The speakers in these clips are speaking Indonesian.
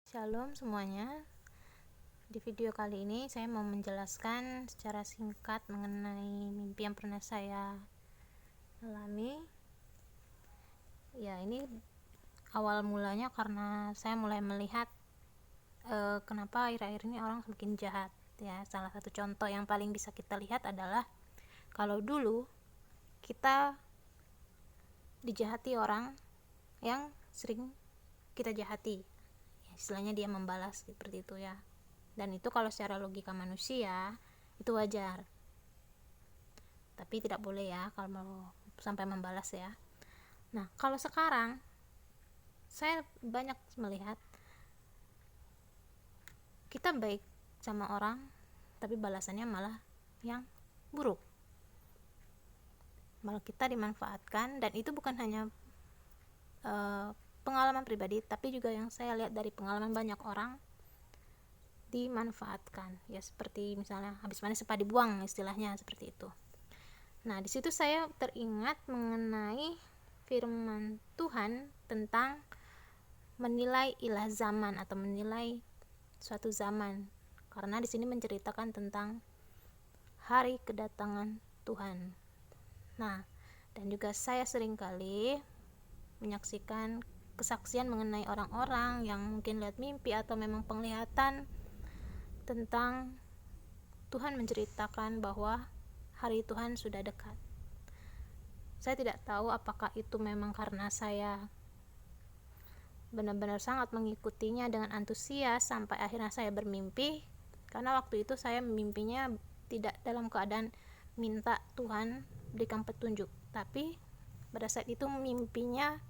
Shalom semuanya. Di video kali ini saya mau menjelaskan secara singkat mengenai mimpi yang pernah saya alami. Ya, ini awal mulanya karena saya mulai melihat kenapa akhir-akhir ini orang semakin jahat. Ya, salah satu contoh yang paling bisa kita lihat adalah kalau dulu kita dijahati orang yang sering kita jahati. Istilahnya dia membalas seperti itu ya, dan itu kalau secara logika manusia itu wajar, tapi tidak boleh ya kalau mau sampai membalas ya. Nah, kalau sekarang saya banyak melihat kita baik sama orang tapi balasannya malah yang buruk, malah kita dimanfaatkan. Dan itu bukan hanya pengalaman pribadi, tapi juga yang saya lihat dari pengalaman banyak orang dimanfaatkan ya, seperti misalnya habis panen sepadi buang, istilahnya seperti itu. Nah, di situ saya teringat mengenai firman Tuhan tentang menilai ilah zaman atau menilai suatu zaman, karena di sini menceritakan tentang hari kedatangan Tuhan. Nah, dan juga saya seringkali menyaksikan kesaksian mengenai orang-orang yang mungkin lihat mimpi atau memang penglihatan tentang Tuhan menceritakan bahwa hari Tuhan sudah dekat. Saya tidak tahu apakah itu memang karena saya benar-benar sangat mengikutinya dengan antusias sampai akhirnya saya bermimpi, karena waktu itu saya mimpinya tidak dalam keadaan minta Tuhan berikan petunjuk, tapi pada saat itu mimpinya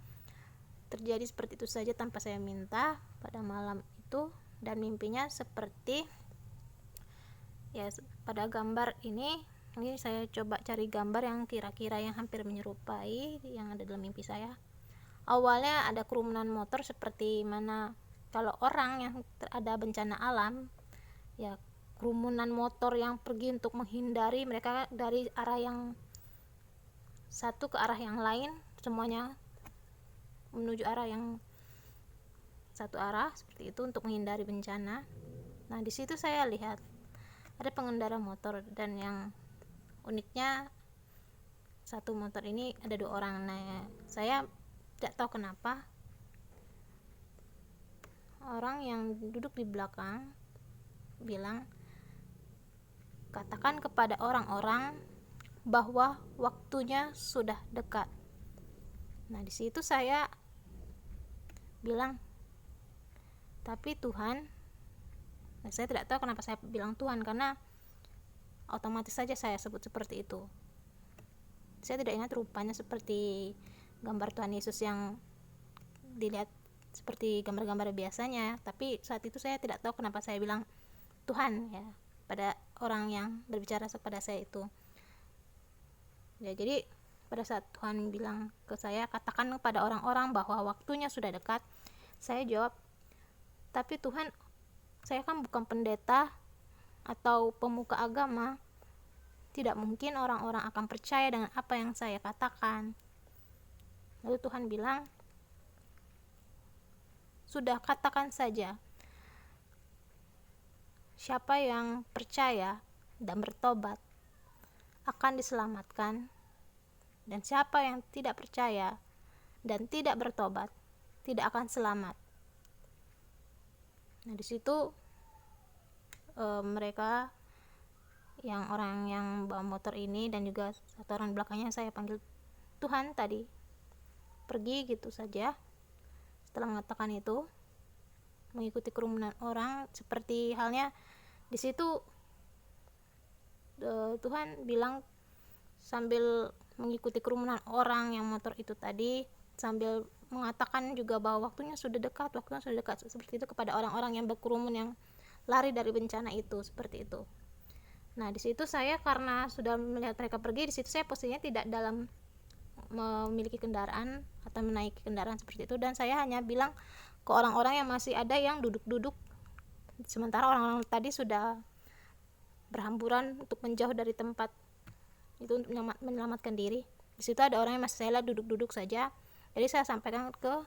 terjadi seperti itu saja tanpa saya minta pada malam itu. Dan mimpinya seperti ya, pada gambar ini saya coba cari gambar yang kira-kira yang hampir menyerupai yang ada dalam mimpi saya. Awalnya ada kerumunan motor, seperti mana kalau orang yang ada bencana alam ya, kerumunan motor yang pergi untuk menghindari mereka dari arah yang satu ke arah yang lain, semuanya menuju arah yang satu arah seperti itu untuk menghindari bencana. Nah, di situ saya lihat ada pengendara motor, dan yang uniknya satu motor ini ada 2 orang. Nah, saya tidak tahu kenapa orang yang duduk di belakang bilang, katakan kepada orang-orang bahwa waktunya sudah dekat. Nah, di situ saya bilang, tapi Tuhan, nah, saya tidak tahu kenapa saya bilang Tuhan, karena otomatis saja saya sebut seperti itu. Saya tidak ingat rupanya seperti gambar Tuhan Yesus yang dilihat seperti gambar-gambar biasanya, tapi saat itu saya tidak tahu kenapa saya bilang Tuhan ya pada orang yang berbicara kepada saya itu. Ya, jadi pada saat Tuhan bilang ke saya, katakan kepada orang-orang bahwa waktunya sudah dekat, saya jawab, tapi Tuhan, saya kan bukan pendeta atau pemuka agama, tidak mungkin orang-orang akan percaya dengan apa yang saya katakan. Lalu Tuhan bilang, sudah, katakan saja, siapa yang percaya dan bertobat akan diselamatkan, dan siapa yang tidak percaya dan tidak bertobat tidak akan selamat. Nah, di situ mereka yang orang yang bawa motor ini dan juga satu orang belakangnya saya panggil Tuhan tadi pergi gitu saja. Setelah mengatakan itu, mengikuti kerumunan orang, seperti halnya di situ Tuhan bilang sambil mengikuti kerumunan orang yang motor itu tadi, sambil mengatakan juga bahwa waktunya sudah dekat seperti itu kepada orang-orang yang berkerumun yang lari dari bencana itu, seperti itu. Nah, di situ saya karena sudah melihat mereka pergi, di situ saya posisinya tidak dalam memiliki kendaraan atau menaiki kendaraan seperti itu, dan saya hanya bilang ke orang-orang yang masih ada yang duduk-duduk, sementara orang-orang tadi sudah berhamburan untuk menjauh dari tempat itu untuk menyelamatkan diri. Di situ ada orang yang masih saya lihat duduk-duduk saja. Jadi saya sampaikan ke